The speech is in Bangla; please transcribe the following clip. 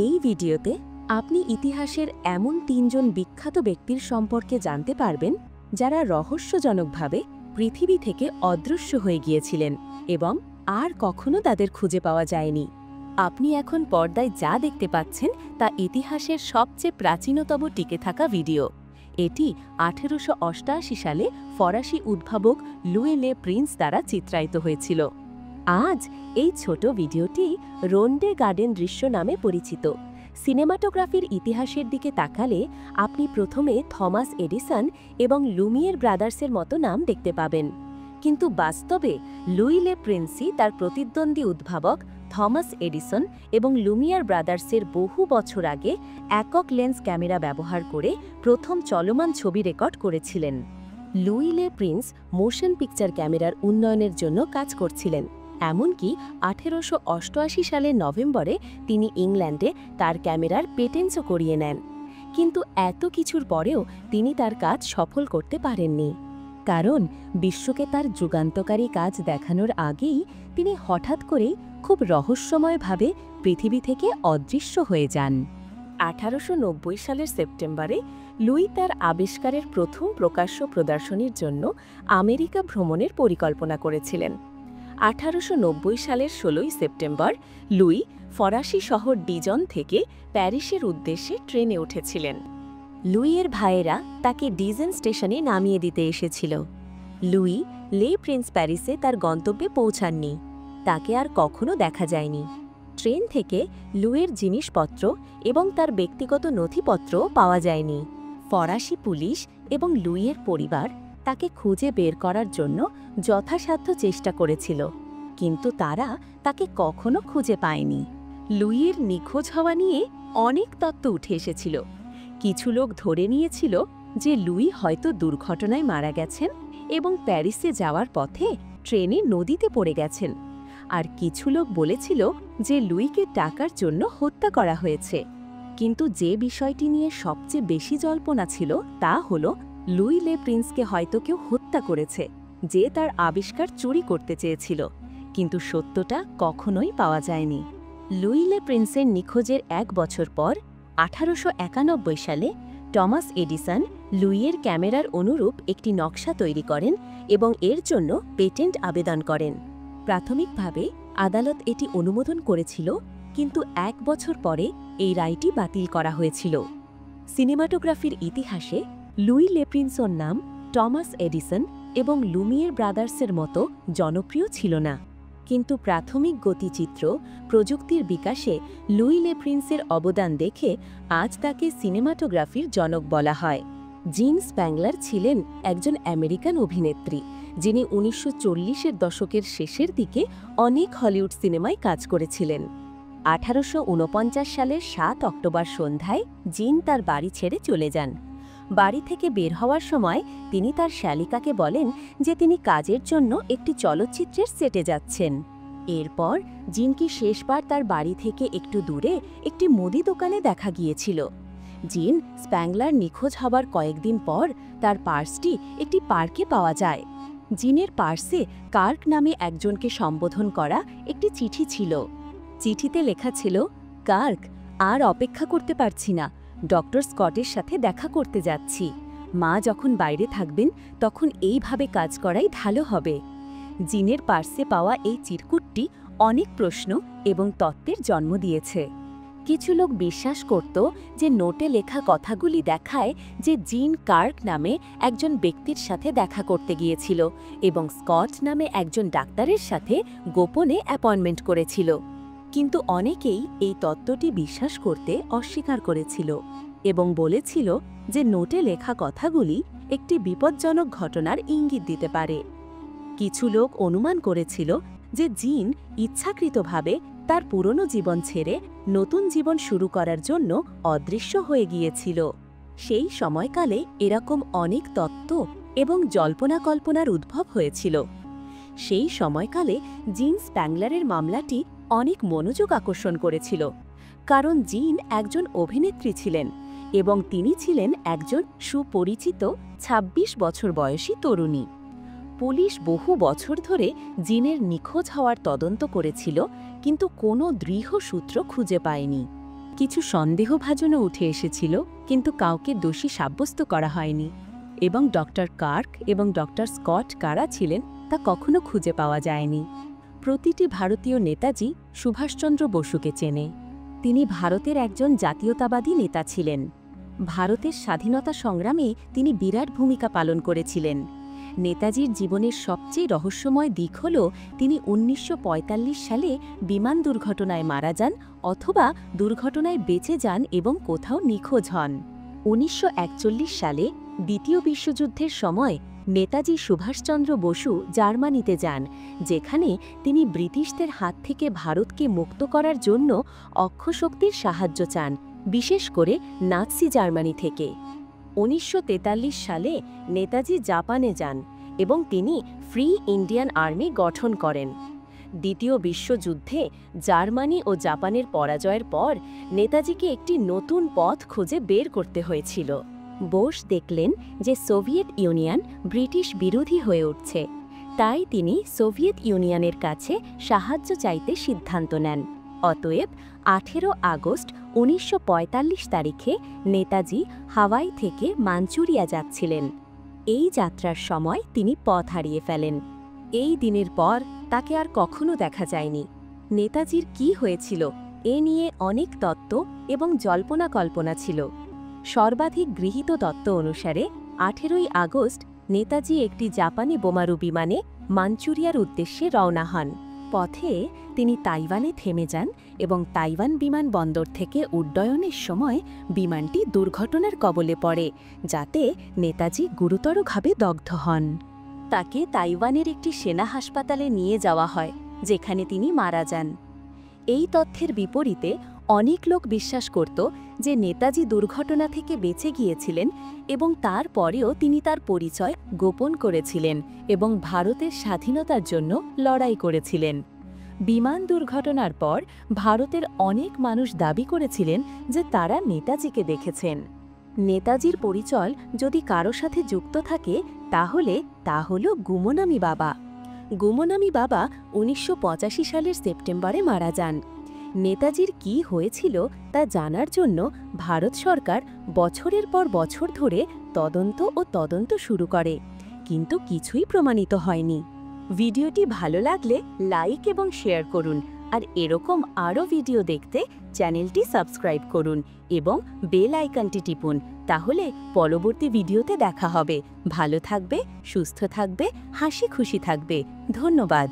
এই ভিডিওতে আপনি ইতিহাসের এমন ৩ জন বিখ্যাত ব্যক্তির সম্পর্কে জানতে পারবেন যারা রহস্যজনকভাবে পৃথিবী থেকে অদৃশ্য হয়ে গিয়েছিলেন এবং আর কখনো তাদের খুঁজে পাওয়া যায়নি। আপনি এখন পর্দায় যা দেখতে পাচ্ছেন তা ইতিহাসের সবচেয়ে প্রাচীনতম টিকে থাকা ভিডিও। এটি 1888 সালে ফরাসি উদ্ভাবক লুই লে প্রিন্স দ্বারা চিত্রায়িত হয়েছিল। আজ এই ছোট ভিডিওটি রোন্ডে গার্ডেন দৃশ্য নামে পরিচিত। সিনেমাটোগ্রাফির ইতিহাসের দিকে তাকালে আপনি প্রথমে থমাস এডিসন এবং লুমিয়ের ব্রাদার্সের মতো নাম দেখতে পাবেন, কিন্তু বাস্তবে লুই লে প্রিন্সই তার প্রতিদ্বন্দ্বী উদ্ভাবক থমাস এডিসন এবং লুমিয়ার ব্রাদার্সের বহু বছর আগে একক লেন্স ক্যামেরা ব্যবহার করে প্রথম চলমান ছবি রেকর্ড করেছিলেন। লুই লে প্রিন্স মোশন পিকচার ক্যামেরার উন্নয়নের জন্য কাজ করছিলেন, এমনকি 1888 সালের নভেম্বরে তিনি ইংল্যান্ডে তার ক্যামেরার পেটেন্টও করিয়ে নেন। কিন্তু এত কিছুর পরেও তিনি তার কাজ সফল করতে পারেননি, কারণ বিশ্বকে তার যুগান্তকারী কাজ দেখানোর আগেই তিনি হঠাৎ করেই খুব রহস্যময়ভাবে পৃথিবী থেকে অদৃশ্য হয়ে যান। 1890 সালের সেপ্টেম্বরে লুই তার আবিষ্কারের প্রথম প্রকাশ্য প্রদর্শনীর জন্য আমেরিকা ভ্রমণের পরিকল্পনা করেছিলেন। 1890 সালের 16 সেপ্টেম্বর লুই ফরাসি শহর ডিজন থেকে প্যারিসের উদ্দেশ্যে ট্রেনে উঠেছিলেন। লুইয়ের ভাইয়েরা তাকে ডিজন স্টেশনে নামিয়ে দিতে এসেছিল। লুই লে প্রিন্স প্যারিসে তার গন্তব্যে পৌঁছাননি, তাকে আর কখনো দেখা যায়নি। ট্রেন থেকে লুইয়ের জিনিসপত্র এবং তার ব্যক্তিগত নথিপত্র পাওয়া যায়নি। ফরাসি পুলিশ এবং লুইয়ের পরিবার তাকে খুঁজে বের করার জন্য যথাসাধ্য চেষ্টা করেছিল, কিন্তু তারা তাকে কখনো খুঁজে পায়নি। লুইয়ের নিখোঁজ হওয়া নিয়ে অনেক তত্ত্ব উঠে এসেছিল। কিছু লোক ধরে নিয়েছিল যে লুই হয়তো দুর্ঘটনায় মারা গেছেন এবং প্যারিসে যাওয়ার পথে ট্রেনে নদীতে পড়ে গেছেন, আর কিছু লোক বলেছিল যে লুইকে টাকার জন্য হত্যা করা হয়েছে। কিন্তু যে বিষয়টি নিয়ে সবচেয়ে বেশি জল্পনা ছিল তা হল লুই লে প্রিন্সকে হয়তো কেউ হত্যা করেছে, যে তার আবিষ্কার চুরি করতে চেয়েছিল, কিন্তু সত্যটা কখনোই পাওয়া যায়নি। লুই লে প্রিন্সের নিখোঁজের 1 বছর পর 1891 সালে টমাস এডিসন লুইয়ের ক্যামেরার অনুরূপ একটি নকশা তৈরি করেন এবং এর জন্য পেটেন্ট আবেদন করেন। প্রাথমিকভাবে আদালত এটি অনুমোদন করেছিল, কিন্তু 1 বছর পরে এই রায়টি বাতিল করা হয়েছিল। সিনেমাটোগ্রাফির ইতিহাসে লুই লে প্রিন্সের নাম টমাস এডিসন এবং লুমিয়ের ব্রাদার্সের মতো জনপ্রিয় ছিল না, কিন্তু প্রাথমিক গতিচিত্র প্রযুক্তির বিকাশে লুই লে প্রিন্সের অবদান দেখে আজ তাকে সিনেমাটোগ্রাফির জনক বলা হয়। জিন স্প্যাংলার ছিলেন একজন আমেরিকান অভিনেত্রী, যিনি 1940-এর দশকের শেষের দিকে অনেক হলিউড সিনেমায় কাজ করেছিলেন। 1849 সালের 7 অক্টোবর সন্ধ্যায় জিন তার বাড়ি ছেড়ে চলে যান। বাড়ি থেকে বের হওয়ার সময় তিনি তার শ্যালিকাকে বলেন যে তিনি কাজের জন্য একটি চলচ্চিত্রের সেটে যাচ্ছেন। এরপর জিনকে শেষবার তার বাড়ি থেকে একটু দূরে একটি মুদি দোকানে দেখা গিয়েছিল। জিন স্প্যাংলার নিখোঁজ হবার কয়েকদিন পর তার পার্সটি একটি পার্কে পাওয়া যায়। জিনের পার্সে কার্ক নামে একজনকে সম্বোধন করা একটি চিঠি ছিল। চিঠিতে লেখা ছিল, কার্ক, আর অপেক্ষা করতে পারছি না, ডক্টর স্কটের সাথে দেখা করতে যাচ্ছি। মা যখন বাইরে থাকবেন তখন এইভাবে কাজ করাই ভালো হবে। জিনের পার্সে পাওয়া এই চিরকুটটি অনেক প্রশ্ন এবং তত্ত্বের জন্ম দিয়েছে। কিছু লোক বিশ্বাস করত যে নোটে লেখা কথাগুলি দেখায় যে জিন কার্ক নামে একজন ব্যক্তির সাথে দেখা করতে গিয়েছিল এবং স্কট নামে একজন ডাক্তারের সাথে গোপনে অ্যাপয়েন্টমেন্ট করেছিল, কিন্তু অনেকেই এই তত্ত্বটি বিশ্বাস করতে অস্বীকার করেছিল এবং বলেছিল যে নোটে লেখা কথাগুলি একটি বিপজ্জনক ঘটনার ইঙ্গিত দিতে পারে। কিছু লোক অনুমান করেছিল যে জিন ইচ্ছাকৃতভাবে তার পুরনো জীবন ছেড়ে নতুন জীবন শুরু করার জন্য অদৃশ্য হয়ে গিয়েছিল। সেই সময়কালে এরকম অনেক তত্ত্ব এবং জল্পনা কল্পনার উদ্ভব হয়েছিল। সেই সময়কালে জিন স্প্যাংলারের মামলাটি অনেক মনোযোগ আকর্ষণ করেছিল, কারণ জিন একজন অভিনেত্রী ছিলেন এবং তিনি ছিলেন একজন সুপরিচিত 26 বছর বয়সী তরুণী। পুলিশ বহু বছর ধরে জিনের নিখোঁজ হওয়ার তদন্ত করেছিল, কিন্তু কোনো দৃঢ় সূত্র খুঁজে পায়নি। কিছু সন্দেহভাজনও উঠে এসেছিল, কিন্তু কাউকে দোষী সাব্যস্ত করা হয়নি। এবং ডক্টর কার্ক এবং ডক্টর স্কট কারা ছিলেন তা কখনো খুঁজে পাওয়া যায়নি। প্রতিটি ভারতীয় নেতাজি সুভাষচন্দ্র বসুকে চেনে। তিনি ভারতের একজন জাতীয়তাবাদী নেতা ছিলেন। ভারতের স্বাধীনতা সংগ্রামে তিনি বিরাট ভূমিকা পালন করেছিলেন। নেতাজির জীবনের সবচেয়ে রহস্যময় দিক হল তিনি ১৯৪৫ সালে বিমান দুর্ঘটনায় মারা যান অথবা দুর্ঘটনায় বেঁচে যান এবং কোথাও নিখোঁজ হন। ১৯৪১ সালে দ্বিতীয় বিশ্বযুদ্ধের সময় নেতাজি সুভাষচন্দ্র বসু জার্মানিতে যান, যেখানে তিনি ব্রিটিশদের হাত থেকে ভারতকে মুক্ত করার জন্য অক্ষশক্তির সাহায্য চান, বিশেষ করে নাৎসি জার্মানি থেকে। ১৯৪৩ সালে নেতাজি জাপানে যান এবং তিনি ফ্রি ইন্ডিয়ান আর্মি গঠন করেন। দ্বিতীয় বিশ্বযুদ্ধে জার্মানি ও জাপানের পরাজয়ের পর নেতাজিকে একটি নতুন পথ খুঁজে বের করতে হয়েছিল। বোস দেখলেন যে সোভিয়েত ইউনিয়ন ব্রিটিশ বিরোধী হয়ে উঠছে, তাই তিনি সোভিয়েত ইউনিয়নের কাছে সাহায্য চাইতে সিদ্ধান্ত নেন। অতএব ১৮ আগস্ট ১৯৪৫ তারিখে নেতাজি হাওয়াই থেকে মাঞ্চুরিয়া যাচ্ছিলেন। এই যাত্রার সময় তিনি পথ হারিয়ে ফেলেন। এই দিনের পর তাকে আর কখনো দেখা যায়নি। নেতাজির কি হয়েছিল এ নিয়ে অনেক তত্ত্ব এবং জল্পনা কল্পনা ছিল। সর্বাধিক গৃহীত তত্ত্ব অনুসারে ১৮ আগস্ট নেতাজি একটি জাপানি বোমারু বিমানে মাঞ্চুরিয়ার উদ্দেশ্যে রওনা হন। পথে তিনি তাইওয়ানে থেমে যান এবং তাইওয়ান বিমানবন্দর থেকে উড্ডয়নের সময় বিমানটি দুর্ঘটনার কবলে পড়ে, যাতে নেতাজি গুরুতরভাবে দগ্ধ হন। তাকে তাইওয়ানের একটি সেনা হাসপাতালে নিয়ে যাওয়া হয়, যেখানে তিনি মারা যান। এই তথ্যের বিপরীতে অনেক লোক বিশ্বাস করত যে নেতাজি দুর্ঘটনা থেকে বেঁচে গিয়েছিলেন এবং তারপরেও তিনি তার পরিচয় গোপন করেছিলেন এবং ভারতের স্বাধীনতার জন্য লড়াই করেছিলেন। বিমান দুর্ঘটনার পর ভারতের অনেক মানুষ দাবি করেছিলেন যে তারা নেতাজিকে দেখেছেন। নেতাজির পরিচয় যদি কারো সাথে যুক্ত থাকে তাহলে তা হল গুমনামি বাবা। গুমনামি বাবা ১৯৮৫ সালের সেপ্টেম্বরে মারা যান। নেতাজির কি হয়েছিল তা জানার জন্য ভারত সরকার বছরের পর বছর ধরে তদন্ত শুরু করে, কিন্তু কিছুই প্রমাণিত হয়নি। ভিডিওটি ভালো লাগলে লাইক এবং শেয়ার করুন, আর এরকম আরও ভিডিও দেখতে চ্যানেলটি সাবস্ক্রাইব করুন এবং বেল আইকনটি টিপুন। তাহলে পরবর্তী ভিডিওতে দেখা হবে। ভালো থাকবে, সুস্থ থাকবে, হাসি খুশি থাকবে। ধন্যবাদ।